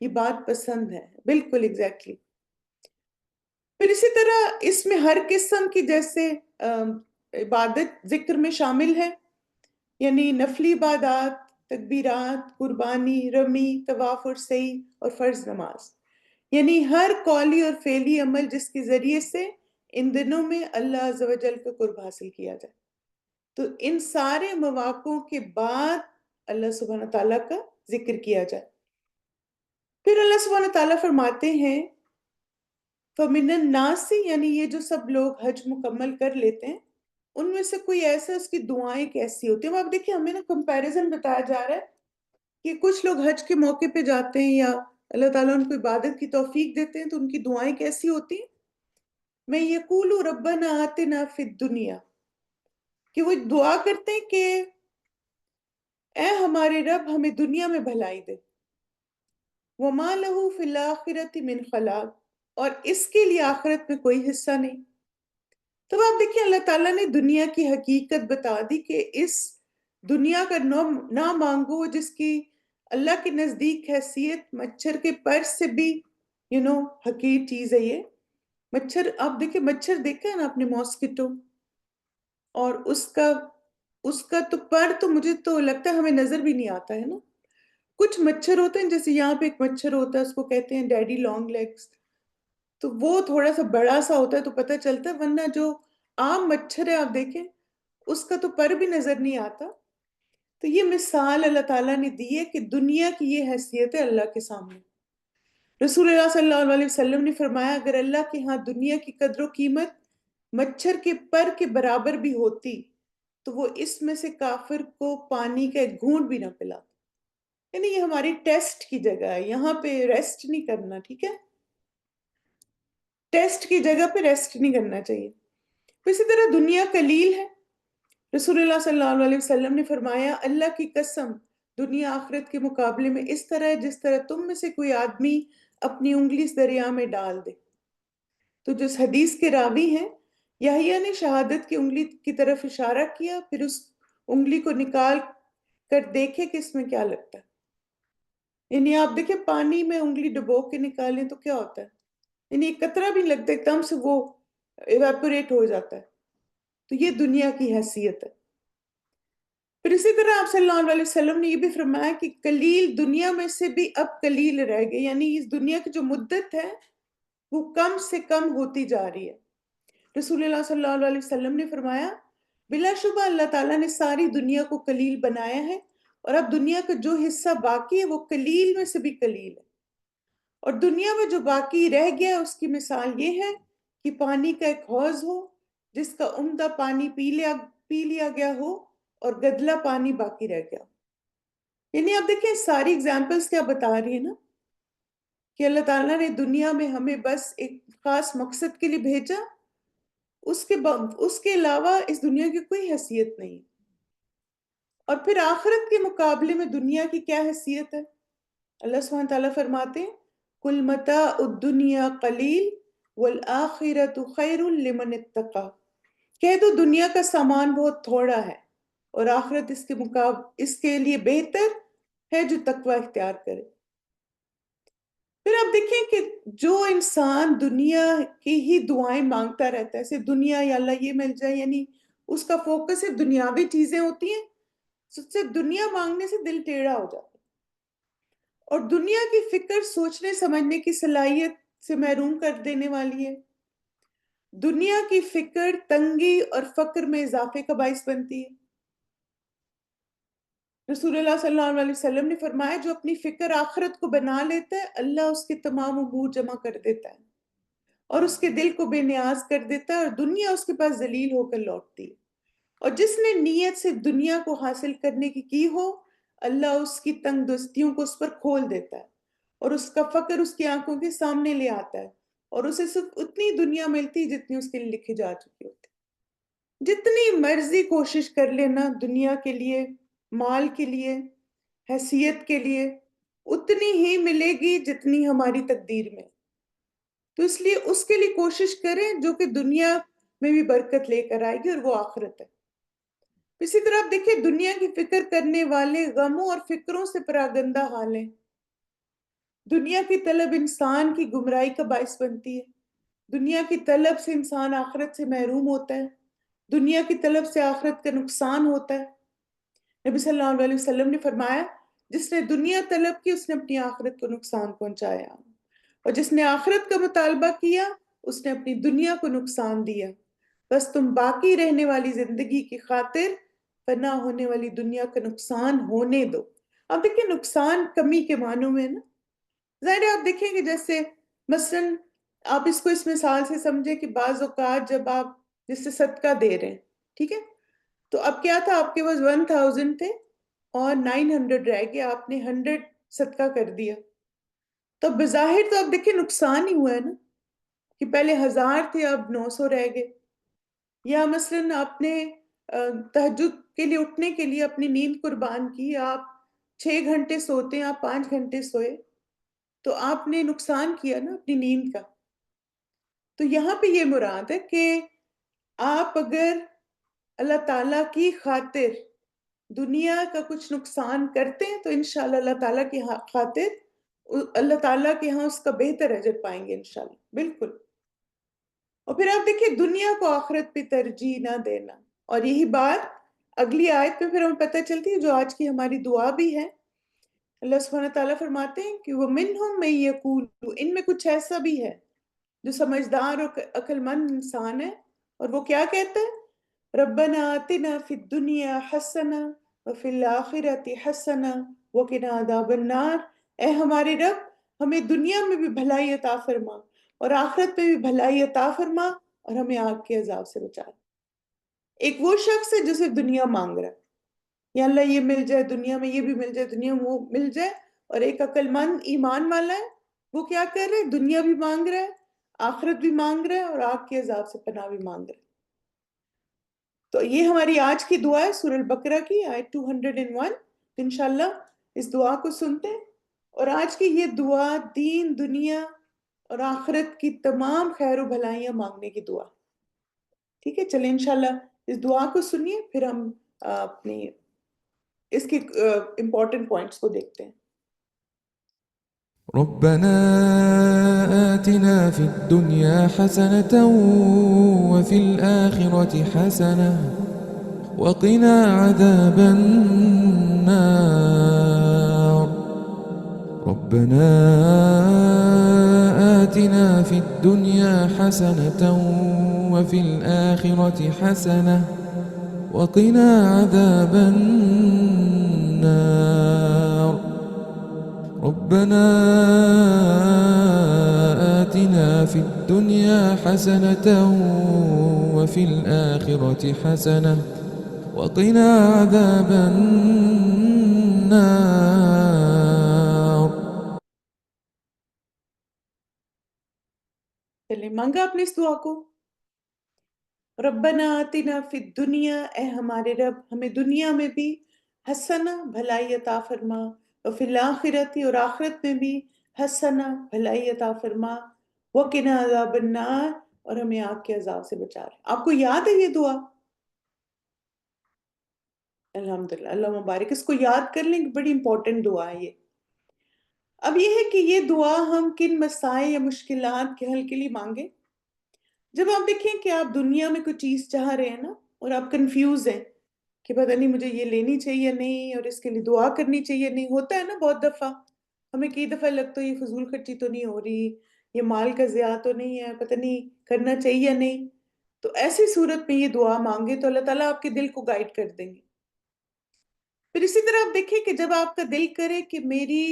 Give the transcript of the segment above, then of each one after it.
یہ بات پسند ہے، بالکل ایگزیکٹلی۔ پھر اسی طرح اس میں ہر قسم کی جیسے عبادت ذکر میں شامل ہے، یعنی نفلی عبادات، تکبیرات، قربانی، رمی، طواف اور سعی اور فرض نماز، یعنی ہر قولی اور فعلی عمل جس کے ذریعے سے ان دنوں میں اللہ عز و جل کا قرب حاصل کیا جائے۔ تو ان سارے مواقعوں کے بعد اللہ سبحانہ تعالیٰ کا ذکر کیا جائے۔ پھر اللہ سبحانہ تعالیٰ فرماتے ہیں فَمِنَ النَّاسِ، یعنی یہ جو سب لوگ حج مکمل کر لیتے ہیں ان میں سے کوئی ایسا اس کی دعائیں کیسی ہوتی ہیں۔ اب آپ دیکھیں ہمیں نا کمپیریزن بتایا جا رہا ہے کہ کچھ لوگ حج کے موقع پہ جاتے ہیں یا اللہ تعالیٰ ان کو عبادت کی توفیق دیتے ہیں تو ان کی دعائیں کیسی ہوتی ہیں۔ میں یقول ربنا آتنا فی الدنیا، کہ وہ دعا کرتے ہیں کہ اے ہمارے رب ہمیں دنیا میں بھلائی دے، وما لہ فی الآخرۃ من خلاق، اور اس کے لیے آخرت میں کوئی حصہ نہیں۔ تو آپ دیکھیں اللہ تعالیٰ نے دنیا کی حقیقت بتا دی کہ اس دنیا کا نہ مانگو جس کی اللہ کے نزدیک حیثیت مچھر کے پر سے بھی حقیر چیز ہے یہ مچھر۔ آپ دیکھیں مچھر دیکھا ہے نا آپ نے، ماسکیٹو، اور اس کا تو پر تو مجھے تو لگتا ہے ہمیں نظر بھی نہیں آتا ہے نا۔ کچھ مچھر ہوتے ہیں جیسے یہاں پہ ایک مچھر ہوتا ہے اس کو کہتے ہیں ڈیڈی لانگ لیگز، تو وہ تھوڑا سا بڑا سا ہوتا ہے تو پتہ چلتا ہے، ورنہ جو عام مچھر ہے آپ دیکھیں اس کا تو پر بھی نظر نہیں آتا۔ تو یہ مثال اللہ تعالیٰ نے دی ہے کہ دنیا کی یہ حیثیت ہے اللہ کے سامنے۔ رسول اللہ صلی اللہ علیہ وسلم نے فرمایا اگر اللہ کے ہاں دنیا کی قدر و قیمت مچھر کے پر کے برابر بھی ہوتی تو وہ اس میں سے کافر کو پانی کا ایک گھونٹ بھی نہ پلاتا۔ یعنی یہ ہماری ٹیسٹ کی جگہ ہے، یہاں پہ ریسٹ نہیں کرنا، ٹھیک ہے، ٹیسٹ کی جگہ پہ ریسٹ نہیں کرنا چاہیے۔ اسی طرح دنیا قلیل ہے، رسول اللہ صلی اللہ علیہ وسلم نے فرمایا اللہ کی قسم دنیا آخرت کے مقابلے میں اس طرح ہے جس طرح تم میں سے کوئی آدمی اپنی انگلی اس دریا میں ڈال دے۔ تو جو اس حدیث کے راوی ہیں یحییٰ نے شہادت کی انگلی کی طرف اشارہ کیا، پھر اس انگلی کو نکال کر دیکھے کہ اس میں کیا لگتا ہے۔ یعنی آپ دیکھیں پانی میں انگلی ڈبو کے نکالیں تو کیا ہوتا ہے، یعنی ایک قطرہ بھی لگتا ہے، ایک دم سے وہ ایواپوریٹ ہو جاتا ہے۔ تو یہ دنیا کی حیثیت ہے۔ پھر اسی طرح آپ صلی اللہ علیہ وسلم نے یہ بھی فرمایا کہ قلیل دنیا میں سے بھی اب قلیل رہ گئے، یعنی اس دنیا کی جو مدت ہے وہ کم سے کم ہوتی جا رہی ہے۔ رسول اللہ صلی اللہ علیہ وسلم نے فرمایا بلا شبہ اللہ تعالیٰ نے ساری دنیا کو قلیل بنایا ہے، اور اب دنیا کا جو حصہ باقی ہے وہ قلیل میں سے بھی قلیل ہے، اور دنیا میں جو باقی رہ گیا اس کی مثال یہ ہے کہ پانی کا ایک حوض ہو جس کا عمدہ پانی پی لیا گیا ہو اور گدلا پانی باقی رہ گیا۔ یعنی آپ دیکھیں ساری اگزامپلز کیا بتا رہی ہیں نا، کہ اللہ تعالیٰ نے دنیا میں ہمیں بس ایک خاص مقصد کے لیے بھیجا، اس کے علاوہ اس دنیا کی کوئی حیثیت نہیں۔ اور پھر آخرت کے مقابلے میں دنیا کی کیا حیثیت ہے؟ اللہ سبحانہ تعالیٰ فرماتے ہیں کل متاع الدنیا قلیل والآخرۃ خیر لمن اتقی، کہہ دو دنیا کا سامان بہت تھوڑا ہے اور آخرت اس کے لیے بہتر ہے جو تقوی اختیار کرے۔ پھر آپ دیکھیں کہ جو انسان دنیا کی ہی دعائیں مانگتا رہتا ہے، صرف دنیا یا اللہ یہ مل جائے، یعنی اس کا فوکس صرف دنیاوی چیزیں ہوتی ہیں، صرف دنیا مانگنے سے دل ٹیڑھا ہو جاتا ہے، اور دنیا کی فکر سوچنے سمجھنے کی صلاحیت سے محروم کر دینے والی ہے۔ دنیا کی فکر تنگی اور فقر میں اضافے کا باعث بنتی ہے۔ رسول اللہ صلی اللہ علیہ وسلم نے فرمایا جو اپنی فکر آخرت کو بنا لیتا ہے اللہ اس کے تمام امور جمع کر دیتا ہے اور اس کے دل کو بے نیاز کر دیتا ہے، اور دنیا اس کے پاس ذلیل ہو کر لوٹتی ہے۔ اور جس نے نیت سے دنیا کو حاصل کرنے کی ہو اللہ اس کی تنگ دستیوں کو اس پر کھول دیتا ہے، اور اس کا فقر اس کی آنکھوں کے سامنے لے آتا ہے، اور اسے صرف اتنی دنیا ملتی جتنی اس کے لیے لکھی جا چکی ہوتی۔ جتنی مرضی کوشش کر لینا دنیا کے لیے، مال کے لیے، حیثیت کے لیے، اتنی ہی ملے گی جتنی ہماری تقدیر میں۔ تو اس لیے اس کے لیے کوشش کریں جو کہ دنیا میں بھی برکت لے کر آئے گی، اور وہ آخرت ہے۔ اسی طرح آپ دیکھیں دنیا کی فکر کرنے والے غموں اور فکروں سے پراگندہ حال ہیں۔ دنیا کی طلب انسان کی گمراہی کا باعث بنتی ہے، دنیا کی طلب سے انسان آخرت سے محروم ہوتا ہے، دنیا کی طلب سے آخرت کا نقصان ہوتا ہے۔ نبی صلی اللہ علیہ وسلم نے فرمایا جس نے دنیا طلب کی اس نے اپنی آخرت کو نقصان پہنچایا، اور جس نے آخرت کا مطالبہ کیا اس نے اپنی دنیا کو نقصان دیا۔ بس تم باقی رہنے والی زندگی کی خاطر فنا ہونے والی دنیا کا نقصان ہونے دو۔ اب دیکھیں نقصان کمی کے معنوں میں نا، ظاہر ہے آپ دیکھیں کہ جیسے مثلاً آپ اس کو اس مثال سے سمجھیں کہ بعض اوقات جب آپ جس سے صدقہ دے رہے ہیں، ٹھیک ہے، تو اب کیا تھا آپ کے پاس 1000 تھے اور 900 رہ گئے، آپ نے 100 صدقہ کر دیا، تو بظاہر تو اب دیکھیں نقصان ہی ہوا ہے نا، کہ پہلے 1000 تھے اب 900 رہ گئے۔ یا مثلاً آپ نے تہجد کے لیے اٹھنے کے لیے اپنی نیند قربان کی، آپ 6 گھنٹے سوتے ہیں، آپ 5 گھنٹے سوئے، تو آپ نے نقصان کیا نا اپنی نیند کا۔ تو یہاں پہ یہ مراد ہے کہ آپ اگر اللہ تعالیٰ کی خاطر دنیا کا کچھ نقصان کرتے ہیں تو انشاءاللہ اللہ تعالیٰ کی خاطر اللہ تعالیٰ کے ہاں اس کا بہتر اجر پائیں گے انشاءاللہ، بالکل۔ اور پھر آپ دیکھیں دنیا کو آخرت پہ ترجیح نہ دینا، اور یہی بات اگلی آیت میں پھر ہمیں پتہ چلتی ہے جو آج کی ہماری دعا بھی ہے۔ اللہ سبحانہ تعالیٰ فرماتے ہیں کہ وَمِنْهُمْ مَن يَقُولُ، ان میں کچھ ایسا بھی ہے جو سمجھدار اور عقل مند انسان ہے، اور وہ کیا کہتا ہے ربنا آتنا فی الدنیا حسنہ وفی الآخرۃ حسنہ وقنا عذاب النار، اے ہمارے رب ہمیں دنیا میں بھی بھلائی عطا فرما اور آخرت میں بھی بھلائی عطا فرما اور ہمیں آگ کے عذاب سے بچا۔ ایک وہ شخص ہے جو صرف دنیا مانگ رہا ہے، یا اللہ یہ مل جائے دنیا میں، یہ بھی مل جائے دنیا میں، وہ مل جائے، اور ایک عقل مند ایمان والا ہے وہ کیا کر رہا ہے، دنیا بھی مانگ رہا ہے، آخرت بھی مانگ رہا ہے، اور آگ کے عذاب سے پناہ بھی مانگ رہا ہے۔ تو یہ ہماری آج کی دعا ہے سورہ البقرہ کی آیت 201۔ تو انشاءاللہ اس دعا کو سنتے ہیں، اور آج کی یہ دعا دین دنیا اور آخرت کی تمام خیر و بھلائیاں مانگنے کی دعا، ٹھیک ہے۔ چلیں انشاءاللہ اس دعا کو سنیے، پھر ہم اپنی اس کی امپورٹنٹ پوائنٹس کو دیکھتے ہیں۔ ربنا آتنا في الدنيا حسنة وفي الآخرة حسنة وقنا عذاب النار. ربنا آتنا في الدنيا حسنة وفي الآخرة حسنة وقنا عذاب النار. ربنا آتنا في الدنيا حسنة وفي الآخرة حسنة وقنا عذاب النار. چلیں مانگا اپنے اس دعا کو، ربنا آتنا فی الدنیا، اے ہمارے رب ہمیں دنیا میں بھی حسنہ بھلائی عطا فرما، وفی الآخرت اور آخرت میں بھی حسنہ بھلائی عطا فرما، وقنا عذاب النار اور ہمیں آگ کے عذاب سے بچا رہے۔ آپ کو یاد ہے یہ دعا؟ الحمدللہ، اللہ مبارک، اس کو یاد کر لیں کہ بڑی امپورٹنٹ دعا ہے یہ۔ اب یہ ہے کہ یہ دعا ہم کن مسائل یا مشکلات کے حل کے لیے مانگیں؟ جب آپ دیکھیں کہ آپ دنیا میں کوئی چیز چاہ رہے ہیں نا، اور آپ کنفیوز ہیں کہ پتہ نہیں مجھے یہ لینی چاہیے نہیں، اور اس کے لیے دعا کرنی چاہیے نہیں، ہوتا ہے نا بہت دفعہ، ہمیں کئی دفعہ لگتا ہے یہ فضول خرچی تو نہیں ہو رہی، یہ مال کا ضیاع تو نہیں ہے، پتہ نہیں کرنا چاہیے یا نہیں۔ تو ایسی صورت میں یہ دعا مانگے تو اللہ تعالیٰ آپ کے دل کو گائیڈ کر دیں گے۔ پھر اسی طرح آپ دیکھیں کہ جب آپ کا دل کرے کہ میری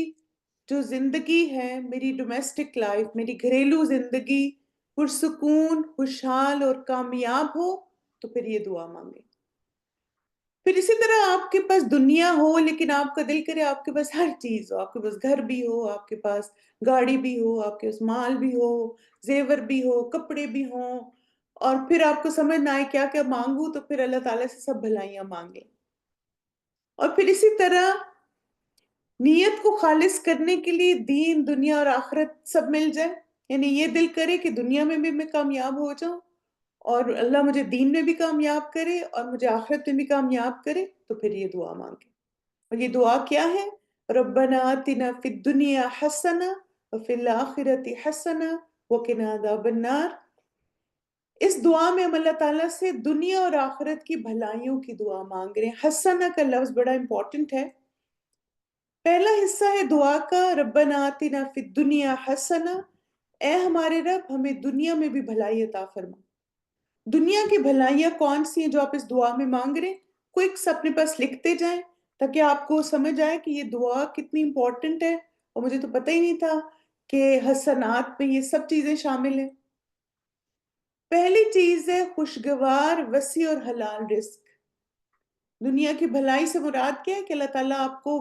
جو زندگی ہے، میری ڈومیسٹک لائف، میری گھریلو زندگی پرسکون، خوشحال اور کامیاب ہو، تو پھر یہ دعا مانگے۔ پھر اسی طرح آپ کے پاس دنیا ہو لیکن آپ کا دل کرے آپ کے پاس ہر چیز ہو، آپ کے پاس گھر بھی ہو، آپ کے پاس گاڑی بھی ہو، آپ کے پاس مال بھی ہو، زیور بھی ہو، کپڑے بھی ہوں، اور پھر آپ کو سمجھ نہ آئے کیا کیا مانگوں، تو پھر اللہ تعالیٰ سے سب بھلائیاں مانگیں۔ اور پھر اسی طرح نیت کو خالص کرنے کے لیے دین دنیا اور آخرت سب مل جائے، یعنی یہ دل کرے کہ دنیا میں بھی میں کامیاب ہو جاؤں، اور اللہ مجھے دین میں بھی کامیاب کرے اور مجھے آخرت میں بھی کامیاب کرے، تو پھر یہ دعا مانگے۔ اور یہ دعا کیا ہے؟ ربنا آتنا فی الدنیا حسنہ وفی الآخرۃ حسنہ وقنا عذاب النار۔ اس دعا میں ہم اللہ تعالیٰ سے دنیا اور آخرت کی بھلائیوں کی دعا مانگ رہے ہیں۔ حسنہ کا لفظ بڑا امپورٹنٹ ہے۔ پہلا حصہ ہے دعا کا، ربنا آتنا فی الدنیا حسنہ، اے ہمارے رب ہمیں دنیا میں بھی بھلائی عطا فرما۔ دنیا کی بھلائیاں کون سی ہیں جو آپ اس دعا میں مانگ رہے ہیں؟ کوئکس اپنے پاس لکھتے جائیں تاکہ آپ کو سمجھ آئے کہ یہ دعا کتنی امپورٹنٹ ہے، اور مجھے تو پتہ ہی نہیں تھا کہ حسنات میں یہ سب چیزیں شامل ہیں۔ پہلی چیز ہے خوشگوار، وسیع اور حلال رزق۔ دنیا کی بھلائی سے مراد کیا ہے کہ اللہ تعالیٰ آپ کو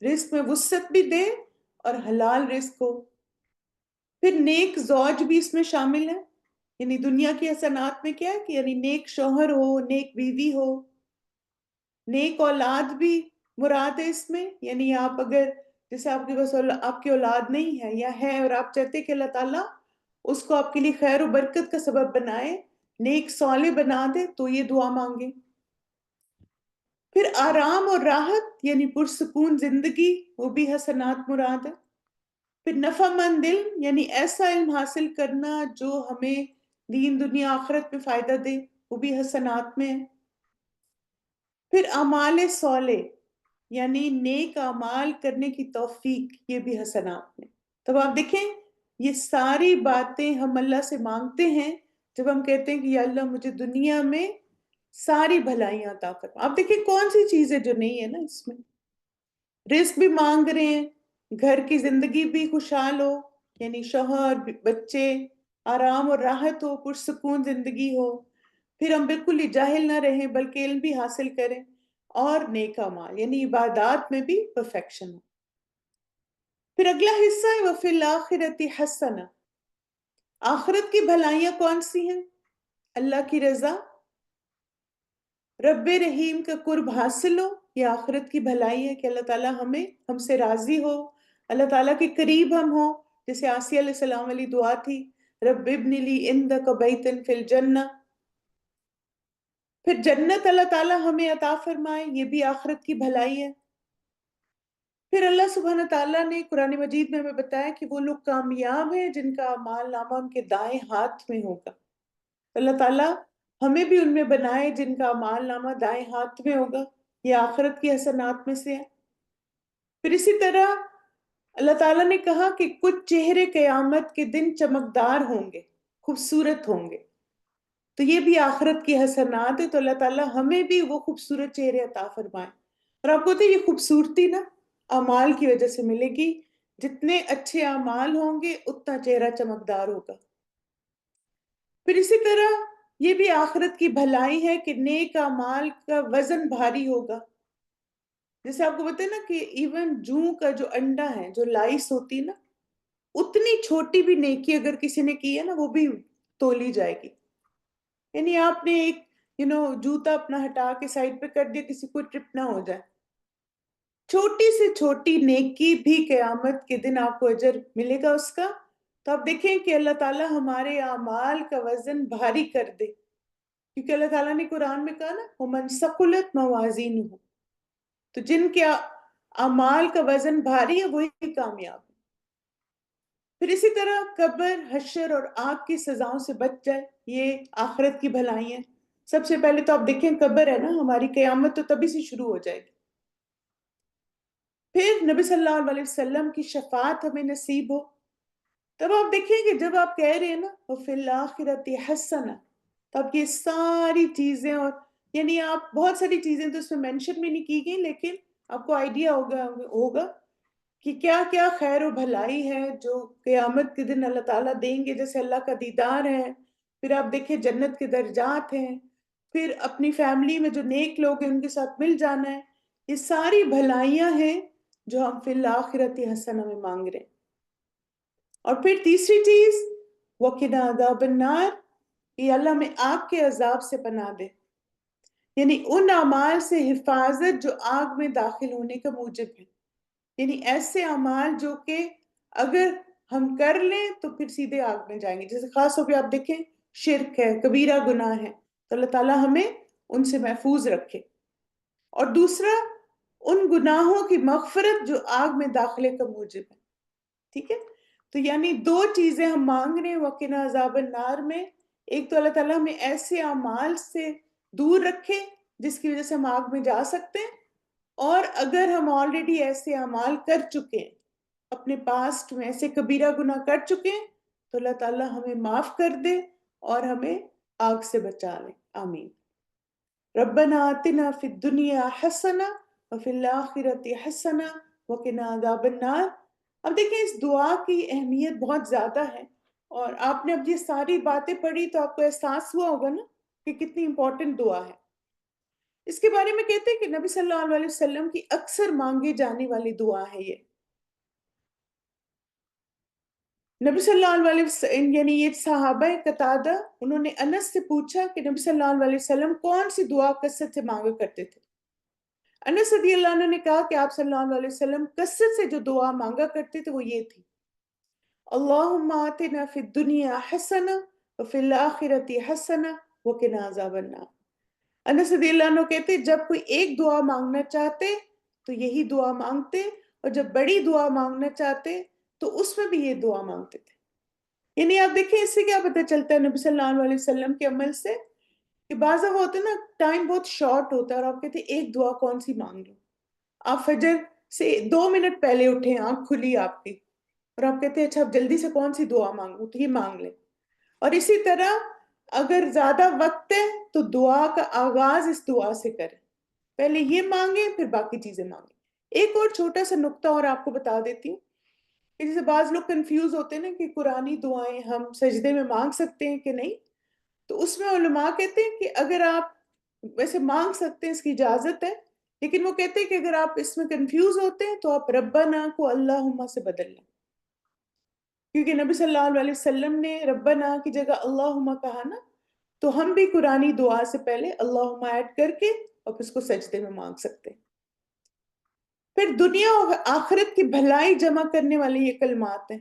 رزق میں وسعت بھی دے اور حلال رزق ہو۔ پھر نیک زوج بھی اس میں شامل ہے، یعنی دنیا کی حسنات میں کیا ہے کہ یعنی نیک شوہر ہو، نیک بیوی ہو، نیک اولاد بھی مراد ہے اس میں۔ یعنی آپ اگر جیسے آپ کے پاس آپ کی اولاد نہیں ہے یا ہے اور آپ چاہتے کہ اللہ تعالیٰ اس کو آپ کے لیے خیر و برکت کا سبب بنائے، نیک صالح بنا دے، تو یہ دعا مانگیں۔ پھر آرام اور راحت یعنی پرسکون زندگی، وہ بھی حسنات مراد ہے۔ پھر نفع مند علم یعنی ایسا علم حاصل کرنا جو ہمیں دین دنیا آخرت میں فائدہ دے، وہ بھی حسنات میں ہے۔ پھر اعمال صالح یعنی نیک اعمال کرنے کی توفیق، یہ بھی حسنات میں۔ تب آپ دیکھیں یہ ساری باتیں ہم اللہ سے مانگتے ہیں جب ہم کہتے ہیں کہ یا اللہ مجھے دنیا میں ساری بھلائیاں عطا فرما۔ آپ دیکھیں کون سی چیز ہے جو نہیں ہے نا اس میں۔ رزق بھی مانگ رہے ہیں، گھر کی زندگی بھی خوشحال ہو، یعنی شوہر بچے، آرام اور راحت ہو، پرسکون زندگی ہو، پھر ہم بالکل ہی جاہل نہ رہیں بلکہ علم بھی حاصل کریں، اور نیک اعمال یعنی عبادات میں بھی پرفیکشن ہو۔ پھر اگلا حصہ ہے وفی الآخرۃ حسنہ، آخرت کی بھلائیاں کون سی ہیں؟ اللہ کی رضا، رب رحیم کا قرب حاصل ہو، یہ آخرت کی بھلائی ہے کہ اللہ تعالیٰ ہم سے راضی ہو، اللہ تعالیٰ کے قریب ہم ہوں، جیسے آسیہ علیہ السلام والی دعا تھی، رب ابن لی عندک بیتا فی الجنہ۔ پھر جنت اللہ تعالیٰ ہمیں عطا فرمائے، یہ بھی آخرت کی بھلائی ہے۔ پھر اللہ سبحانہ تعالیٰ نے قرآن مجید میں ہمیں بتایا کہ وہ لوگ کامیاب ہیں جن کا اعمال نامہ ان کے دائیں ہاتھ میں ہوگا۔ اللہ تعالیٰ ہمیں بھی ان میں بنائے جن کا اعمال نامہ دائیں ہاتھ میں ہوگا، یہ آخرت کی حسنات میں سے ہے۔ پھر اسی طرح اللہ تعالیٰ نے کہا کہ کچھ چہرے قیامت کے دن چمکدار ہوں گے، خوبصورت ہوں گے، تو یہ بھی آخرت کی حسنات ہے۔ تو اللہ تعالیٰ ہمیں بھی وہ خوبصورت چہرے عطا فرمائے۔ اور آپ کو پتہ ہے یہ خوبصورتی نا اعمال کی وجہ سے ملے گی، جتنے اچھے اعمال ہوں گے اتنا چہرہ چمکدار ہوگا۔ پھر اسی طرح یہ بھی آخرت کی بھلائی ہے کہ نیک اعمال کا وزن بھاری ہوگا۔ جیسے آپ کو پتہ ہے نا کہ ایون جوں کا جو انڈا ہے، جو لائس ہوتی ہے نا، اتنی چھوٹی بھی نیکی اگر کسی نے کی ہے نا وہ بھی تولی جائے گی۔ یعنی آپ نے ایک جوتا اپنا ہٹا کے سائڈ پہ کر دیا، کسی کو ٹرپ نہ ہو جائے، چھوٹی سے چھوٹی نیکی بھی قیامت کے دن آپ کو اجر ملے گا اس کا۔ تو آپ دیکھیں کہ اللہ تعالیٰ ہمارے اعمال کا وزن بھاری کر دے، کیونکہ اللہ تعالیٰ نے قرآن میں کہا نا وَمَنْ ثَقُلَتْ مَوَازِينُهُ، تو جن کے اعمال کا وزن بھاری ہے وہی کامیاب ہے۔ پھر اسی طرح قبر، حشر اور آگ کی سزاؤں سے بچ جائے، یہ آخرت کی بھلائی ہے۔ سب سے پہلے تو آپ دیکھیں قبر ہے نا، ہماری قیامت تو تبھی سے شروع ہو جائے گی۔ پھر نبی صلی اللہ علیہ وسلم کی شفاعت ہمیں نصیب ہو، تب آپ دیکھیں کہ جب آپ کہہ رہے ہیں نا وَفِي الْآخِرَةِ حَسَنَةٌ، تو آپ یہ ساری چیزیں، اور یعنی آپ بہت ساری چیزیں تو اس میں مینشن بھی نہیں کی گئی، لیکن آپ کو آئیڈیا ہوگا کہ کیا کیا خیر و بھلائی ہے جو قیامت کے دن اللہ تعالیٰ دیں گے۔ جیسے اللہ کا دیدار ہے، پھر آپ دیکھیں جنت کے درجات ہیں، پھر اپنی فیملی میں جو نیک لوگ ہیں ان کے ساتھ مل جانا ہے، یہ ساری بھلائیاں ہیں جو ہم فی الآخرۃ حسنہ میں مانگ رہے ہیں۔ اور پھر تیسری چیز وَقِنَا عَذَابَ النَّارِ، یہ اللہ میں آگ کے عذاب سے پناہ دے، یعنی ان اعمال سے حفاظت جو آگ میں داخل ہونے کا موجب ہے، یعنی ایسے اعمال جو کہ اگر ہم کر لیں تو پھر سیدھے آگ میں جائیں گے۔ جیسے خاص طور پہ آپ دیکھیں شرک ہے، کبیرہ گناہ ہے، تو اللہ تعالیٰ ہمیں ان سے محفوظ رکھے۔ اور دوسرا ان گناہوں کی مغفرت جو آگ میں داخلے کا موجب ہے، ٹھیک ہے۔ تو یعنی دو چیزیں ہم مانگ رہے ہیں وقنا عذاب النار میں. ایک تو اللہ تعالیٰ ہمیں ایسے اعمال سے دور رکھے جس کی وجہ سے ہم آگ میں جا سکتے ہیں، اور اگر ہم آلریڈی ایسے اعمال کر چکے ہیں، اپنے پاسٹ میں ایسے کبیرہ گناہ کر چکے ہیں، تو اللہ تعالیٰ ہمیں معاف کر دے اور ہمیں آگ سے بچا لے. آمین. ربنا آتنا فی الدنیا حسنہ وفی الآخرۃ حسنہ وقنا عذاب النار. اب دیکھیں اس دعا کی اہمیت بہت زیادہ ہے، اور آپ نے اب یہ ساری باتیں پڑھی تو آپ کو احساس ہوا ہوگا نا کہ کتنی امپورٹنٹ دعا ہے. اس کے بارے میں کہتے ہیں کہ نبی صلی اللہ علیہ وسلم کی اکثر مانگی جانے والی دعا ہے یہ. نبی صلی اللہ علیہ وسلم یعنی یہ صحابہ قتادہ، انہوں نے انس سے پوچھا کہ نبی صلی اللہ علیہ وسلم کون سی دعا کثرت سے مانگا کرتے تھے. انس رضی اللہ عنہ نے کہا کہ آپ صلی اللہ علیہ وسلم کثرت سے جو دعا مانگا کرتے تھے وہ یہ تھی: اللہم آتنا فی الدنیا حسنہ وفی الآخرۃ حسنہ وقنا عذاب النار. انس رضی اللہ عنہ کہتے جب کوئی ایک دعا مانگنا چاہتے تو یہی دعا مانگتے، اور جب بڑی دعا مانگنا چاہتے تو اس میں بھی یہ دعا مانگتے تھے. یعنی آپ دیکھیں اس سے کیا پتہ چلتا ہے نبی صلی اللہ علیہ وسلم کے عمل سے، کہ بعض دفعہ ہوتا ہے نا ٹائم بہت شارٹ ہوتا ہے اور آپ کہتے ہیں ایک دعا کون سی مانگ لوں. آپ فجر سے 2 منٹ پہلے اٹھیں، آنکھ کھلی آپ کی، اور آپ کہتے ہیں اچھا اب جلدی سے کون سی دعا مانگوں، تو یہ مانگ لیں. اور اسی طرح اگر زیادہ وقت ہے تو دعا کا آغاز اس دعا سے کریں، پہلے یہ مانگیں پھر باقی چیزیں مانگیں. ایک اور چھوٹا سا نقطہ اور آپ کو بتا دیتی ہوں کہ جیسے بعض لوگ کنفیوز ہوتے ہیں نا کہ قرآنی دعائیں ہم سجدے میں مانگ سکتے ہیں کہ نہیں. تو اس میں علماء کہتے ہیں کہ اگر آپ ویسے مانگ سکتے ہیں، اس کی اجازت ہے، لیکن وہ کہتے ہیں کہ اگر آپ اس میں کنفیوز ہوتے ہیں تو آپ ربنا کو اللہم سے بدل لیں، کیونکہ نبی صلی اللہ علیہ وسلم نے ربنا کی جگہ اللہم کہا نا. تو ہم بھی قرآنی دعا سے پہلے اللہم ایڈ کر کے اور پھر اس کو سجدے میں مانگ سکتے ہیں. پھر دنیا اور آخرت کی بھلائی جمع کرنے والے یہ کلمات ہیں.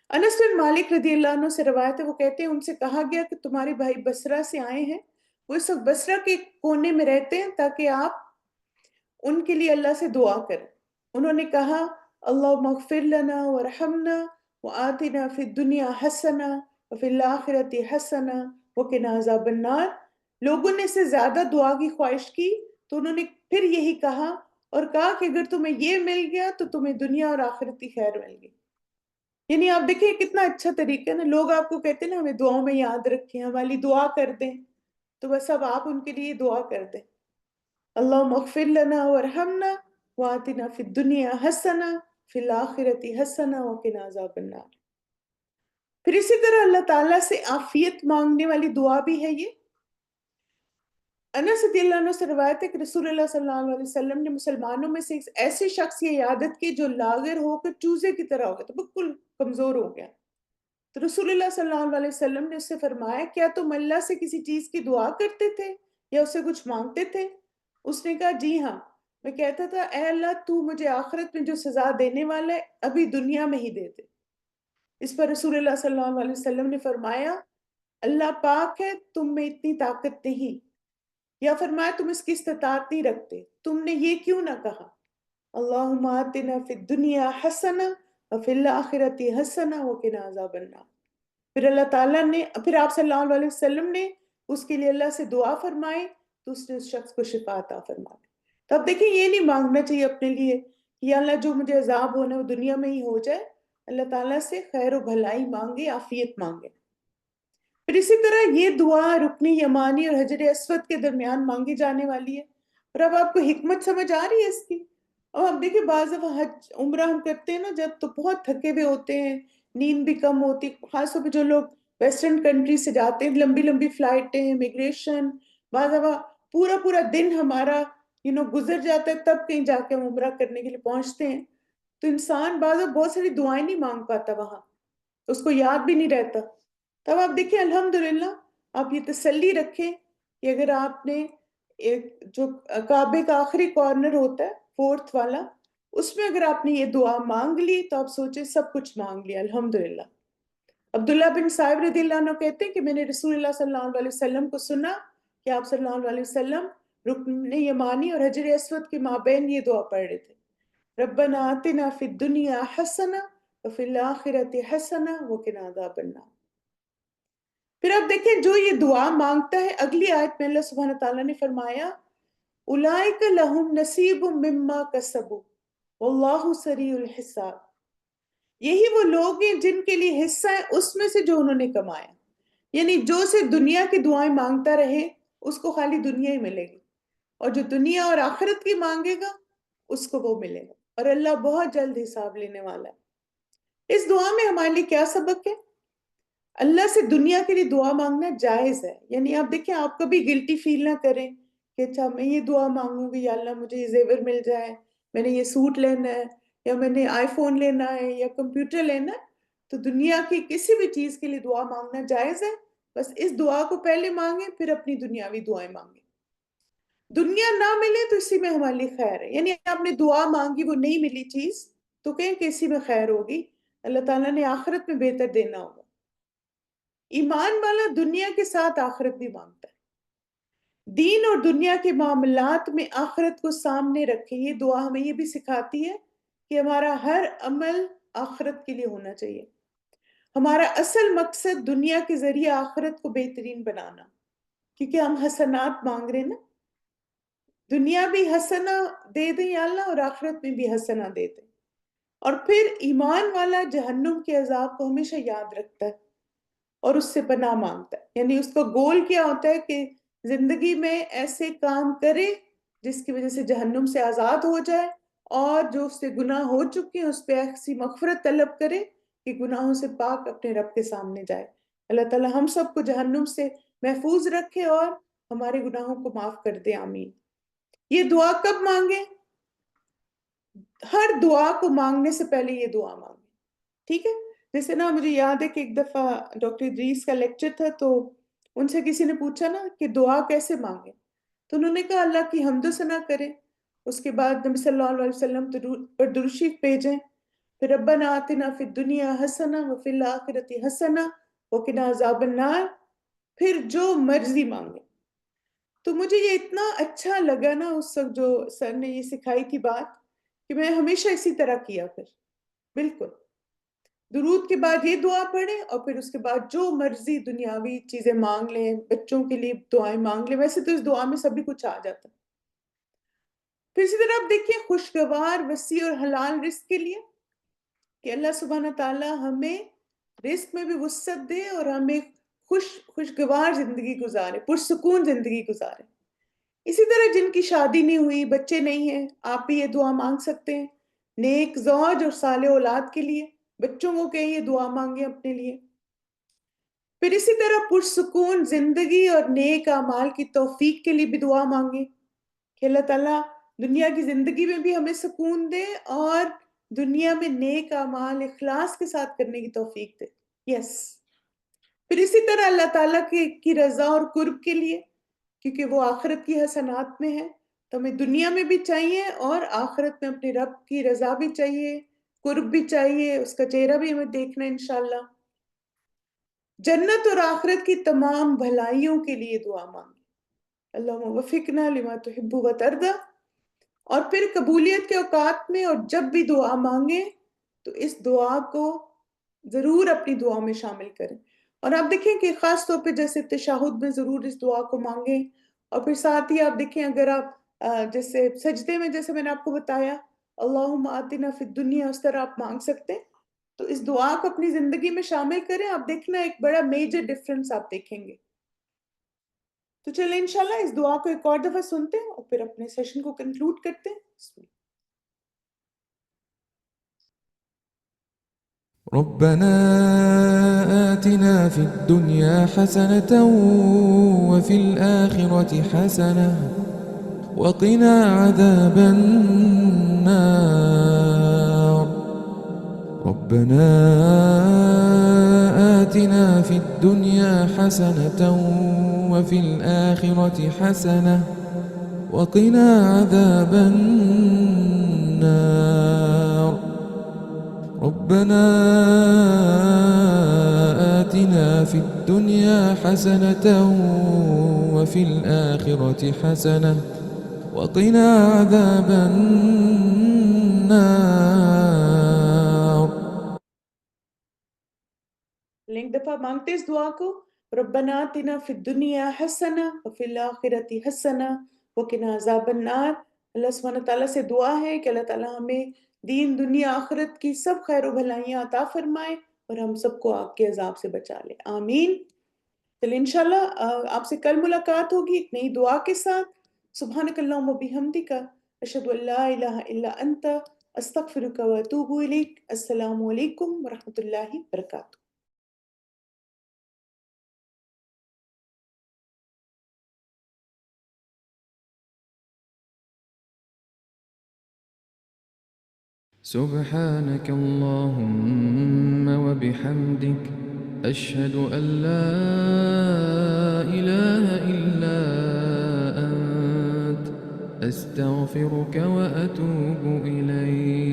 انس بن مالک رضی اللہ عنہ سے روایت ہے، وہ کہتے ہیں ان سے کہا گیا کہ تمہارے بھائی بصرہ سے آئے ہیں، وہ اس وقت بصرہ کے کونے میں رہتے ہیں تاکہ آپ ان کے لیے اللہ سے دعا کریں. انہوں نے کہا اللہم اغفر لنا ورحمنا وآتنا فی الدنیا حسنہ وفی الآخرۃ حسنہ وقنا عذاب النار. لوگوں نے اس سے زیادہ دعا کی خواہش کی تو انہوں نے پھر یہی کہا، اور کہا کہ اگر تمہیں یہ مل گیا تو تمہیں دنیا اور آخرت کی خیر مل گئی. یعنی آپ دیکھیں کتنا اچھا طریقہ ہے نا. لوگ آپ کو کہتے ہیں نا ہمیں دعاؤں میں یاد رکھیں، ہماری دعا کر دیں، تو بس اب آپ ان کے لیے دعا کر دیں اللہم اغفر لنا ورحمنا وآتنا فی الدنیا حسنہ فی الآخرۃ حسنہ وقنا عذاب النار. پھر اسی طرح اللہ تعالیٰ سے عافیت مانگنے والی دعا بھی ہے یہ. انس رضی اللہ عنہ سے روایت ہے کہ رسول اللہ صلی اللہ علیہ وسلم نے مسلمانوں میں سے ایک ایسے شخص کی عیادت کی جو لاغر ہو کر چوزے کی طرح ہو گیا، تو بالکل کمزور ہو گیا. تو رسول اللہ صلی اللہ علیہ وسلم نے اس سے فرمایا کیا تم اللہ سے کسی چیز کی دعا کرتے تھے یا اسے کچھ مانگتے تھے؟ اس نے کہا جی ہاں، میں کہتا تھا اے اللہ تو مجھے آخرت میں جو سزا دینے والا ہے ابھی دنیا میں ہی دے دے. اس پر رسول اللہ صلی اللہ علیہ وسلم نے فرمایا اللہ پاک ہے، تم میں اتنی طاقت نہیں، یا فرمایا تم اس کی استطاعت نہیں رکھتے، تم نے یہ کیوں نہ کہا اللہم آتنا فی الدنیا حسنہ وفی الآخرۃ حسنہ وقنا عذاب النار. پھر اللہ تعالیٰ نے آپ صلی اللہ علیہ وسلم نے اس کے لیے اللہ سے دعا فرمائی تو اس نے اس شخص کو شفا عطا فرما دی. تو اب دیکھیں یہ نہیں مانگنا چاہیے اپنے لیے کہ یا اللہ جو مجھے عذاب ہونا ہے وہ دنیا میں ہی ہو جائے. اللہ تعالیٰ سے خیر و بھلائی مانگے، عافیت مانگے. پھر اسی طرح یہ دعا رکن یمانی اور حجر اسود کے درمیان مانگی جانے والی ہے. اور اب آپ کو حکمت سمجھ آ رہی ہے اس کی. اب آپ دیکھیں بعض دفعہ حج عمرہ ہم کرتے ہیں نا جب، تو بہت تھکے ہوئے ہوتے ہیں، نیند بھی کم ہوتی، خاص طور پہ جو لوگ ویسٹرن کنٹری سے جاتے ہیں، لمبی لمبی فلائٹیں، امیگریشن، بعض دفعہ پورا پورا دن ہمارا گزر جاتا ہے تب کہیں جا کے ہم عمرہ کرنے کے لیے پہنچتے ہیں. تو انسان بعض دفعہ بہت ساری دعائیں نہیں مانگ پاتا وہاں، اس کو یاد بھی نہیں رہتا. تب آپ دیکھیں الحمدللہ آپ یہ تسلی رکھیں کہ اگر آپ نے ایک جو کعبے کا آخری کارنر ہوتا ہے 4th والا، اس میں اگر آپ نے یہ دعا مانگ لی تو آپ سوچیں سب کچھ مانگ لیا الحمدللہ. عبداللہ بن صاحب رضی اللہ عنہ کہتے ہیں کہ میں نے رسول اللہ صلی اللہ علیہ وسلم کو سنا کہ آپ صلی اللہ علیہ وسلم رکن یمانی اور حجر اسود کے مابین یہ دعا پڑھ رہے تھے ربنا آتنا فی الدنیا حسنہ وفی الآخرۃ حسنہ وقنا عذاب النار۔ پھر اب دیکھیں جو یہ دعا مانگتا ہے، اگلی آیت میں اللہ سبحانہ تعالیٰ نے فرمایا اولئک لہم نصیب مما کسبوا واللہ سریع الحساب، یہی وہ لوگ ہیں جن کے لیے حصہ ہے اس میں سے جو انہوں نے کمایا، یعنی جو صرف دنیا کی دعائیں مانگتا رہے اس کو خالی دنیا ہی ملے گی، اور جو دنیا اور آخرت کی مانگے گا اس کو وہ ملے گا، اور اللہ بہت جلد حساب لینے والا ہے۔ اس دعا میں ہمارے لیے کیا سبق ہے؟ اللہ سے دنیا کے لیے دعا مانگنا جائز ہے، یعنی آپ دیکھیں آپ کبھی گلٹی فیل نہ کریں کہ اچھا میں یہ دعا مانگوں گی یا اللہ مجھے یہ زیور مل جائے، میں نے یہ سوٹ لینا ہے یا میں نے آئی فون لینا ہے یا کمپیوٹر لینا ہے، تو دنیا کی کسی بھی چیز کے لیے دعا مانگنا جائز ہے، بس اس دعا کو پہلے مانگیں پھر اپنی دنیاوی دعائیں مانگیں۔ دنیا نہ ملے تو اسی میں ہمارے لیے خیر ہے، یعنی آپ نے دعا مانگی وہ نہیں ملی چیز تو کہیں کہ اسی میں خیر ہوگی، اللہ تعالیٰ نے آخرت میں بہتر دینا ہوگا۔ ایمان والا دنیا کے ساتھ آخرت بھی مانگتا ہے، دین اور دنیا کے معاملات میں آخرت کو سامنے رکھے۔ یہ دعا ہمیں یہ بھی سکھاتی ہے کہ ہمارا ہر عمل آخرت کے لیے ہونا چاہیے، ہمارا اصل مقصد دنیا کے ذریعے آخرت کو بہترین بنانا، کیونکہ ہم حسنات مانگ رہے ہیں نا، دنیا بھی حسنہ دے دیں یا اللہ اور آخرت میں بھی حسنہ دے دیں۔ اور پھر ایمان والا جہنم کے عذاب کو ہمیشہ یاد رکھتا ہے اور اس سے پناہ مانگتا ہے، یعنی اس کا گول کیا ہوتا ہے کہ زندگی میں ایسے کام کرے جس کی وجہ سے جہنم سے آزاد ہو جائے، اور جو اس سے گناہ ہو چکے ہیں اس پہ ایسی مغفرت طلب کرے کہ گناہوں سے پاک اپنے رب کے سامنے جائے۔ اللہ تعالی ہم سب کو جہنم سے محفوظ رکھے اور ہمارے گناہوں کو معاف کر دے، آمین۔ یہ دعا کب مانگیں؟ ہر دعا کو مانگنے سے پہلے یہ دعا مانگیں، ٹھیک ہے؟ جیسے نا مجھے یاد ہے کہ ایک دفعہ ڈاکٹر ادریس کا لیکچر تھا تو ان سے کسی نے پوچھا نا کہ دعا کیسے مانگیں، تو انہوں نے کہا اللہ کی حمد و ثنا کریں، اس کے بعد نبی صلی اللہ علیہ وسلم پر درود شریف بھیجیں، پھر ربنا آتنا فی الدنیا حسنہ وفی الآخرۃ حسنہ وقنا عذاب النار، پھر جو مرضی مانگیں۔ تو مجھے یہ اتنا اچھا لگا نا اس وقت جو سر نے یہ سکھائی تھی بات، کہ میں ہمیشہ اسی طرح کیا، پھر بالکل درود کے بعد یہ دعا پڑھیں اور پھر اس کے بعد جو مرضی دنیاوی چیزیں مانگ لیں، بچوں کے لیے دعائیں مانگ لیں، ویسے تو اس دعا میں سبھی کچھ آ جاتا ہے۔ پھر اسی طرح آپ دیکھیں خوشگوار وسیع اور حلال رزق کے لیے کہ اللہ سبحانہ تعالیٰ ہمیں رزق میں بھی وسعت دے اور ہمیں خوشگوار زندگی گزارے، پرسکون زندگی گزارے۔ اسی طرح جن کی شادی نہیں ہوئی، بچے نہیں ہیں، آپ بھی یہ دعا مانگ سکتے ہیں نیک زوج اور صالح اولاد کے لیے، بچوں کو کہیں یہ دعا مانگیں اپنے لیے۔ پھر اسی طرح پرسکون زندگی اور نیک اعمال کی توفیق کے لیے بھی دعا مانگیں کہ اللہ تعالیٰ دنیا کی زندگی میں بھی ہمیں سکون دے اور دنیا میں نیک اعمال اخلاص کے ساتھ کرنے کی توفیق دے، یس۔ پھر اسی طرح اللہ تعالیٰ کی رضا اور قرب کے لیے، کیونکہ وہ آخرت کی حسنات میں ہے، تو ہمیں دنیا میں بھی چاہیے اور آخرت میں اپنے رب کی رضا بھی چاہیے، قرب بھی چاہیے، اس کا چہرہ بھی ہمیں دیکھنا ہے انشاءاللہ۔ جنت اور آخرت کی تمام بھلائیوں کے لیے دعا مانگیں، اللہم وفقنا لما تحب و ترضی۔ اور پھر قبولیت کے اوقات میں اور جب بھی دعا مانگیں تو اس دعا کو ضرور اپنی دعا میں شامل کریں، اور آپ دیکھیں کہ خاص طور پہ جیسے تشہد میں ضرور اس دعا کو مانگیں، اور پھر ساتھ ہی آپ دیکھیں اگر آپ جیسے سجدے میں جیسے میں نے آپ کو بتایا اللہم آتنا فی الدنیا، اس طرح آپ مانگ سکتے ہیں، تو اس دعا کو اپنی زندگی میں شامل کریں، آپ دیکھنا ایک بڑا میجر ڈفرنس آپ دیکھیں گے۔ تو چلیں انشاءاللہ اس دعا کو ایک اور دفعہ سنتے ہیں اور پھر اپنے سیشن کو کنکلوڈ کرتے ہیں۔ ربنا آتنا في الدنيا حسنة وفي الآخرة حسنة وقنا عذاب النار. ربنا آتنا في الدنيا حسنة وفي الآخرة حسنة وقنا عذاب النار. ربنا آتنا في الدنيا حسنة وفي الآخرة حسنة وقنا عذاب النار. چلیں ایک دفعہ مانگتے اس دعا کو، ربنا آتنا فی الدنیا حسنہ وفی الآخرۃ حسنہ وقنا عذاب النار۔ اللہ سبحانہ تعالیٰ سے دعا ہے کہ اللہ تعالیٰ ہمیں دین دنیا آخرت کی سب خیر و بھلائیاں عطا فرمائے اور ہم سب کو آگ کے عذاب سے بچا لے، آمین۔ چلیں انشاءاللہ آپ سے کل ملاقات ہوگی ایک نئی دعا کے ساتھ۔ سبحانک اللہم و بحمدک، اشہد ان لا الہ الا انت، استغفرک و اتوب الیک۔ السلام علیکم ورحمۃ اللہ وبرکاتہ۔ سبحانك اللهم وبحمدك أشهد أن لا إله إلا أنت أستغفرك وأتوب إليك.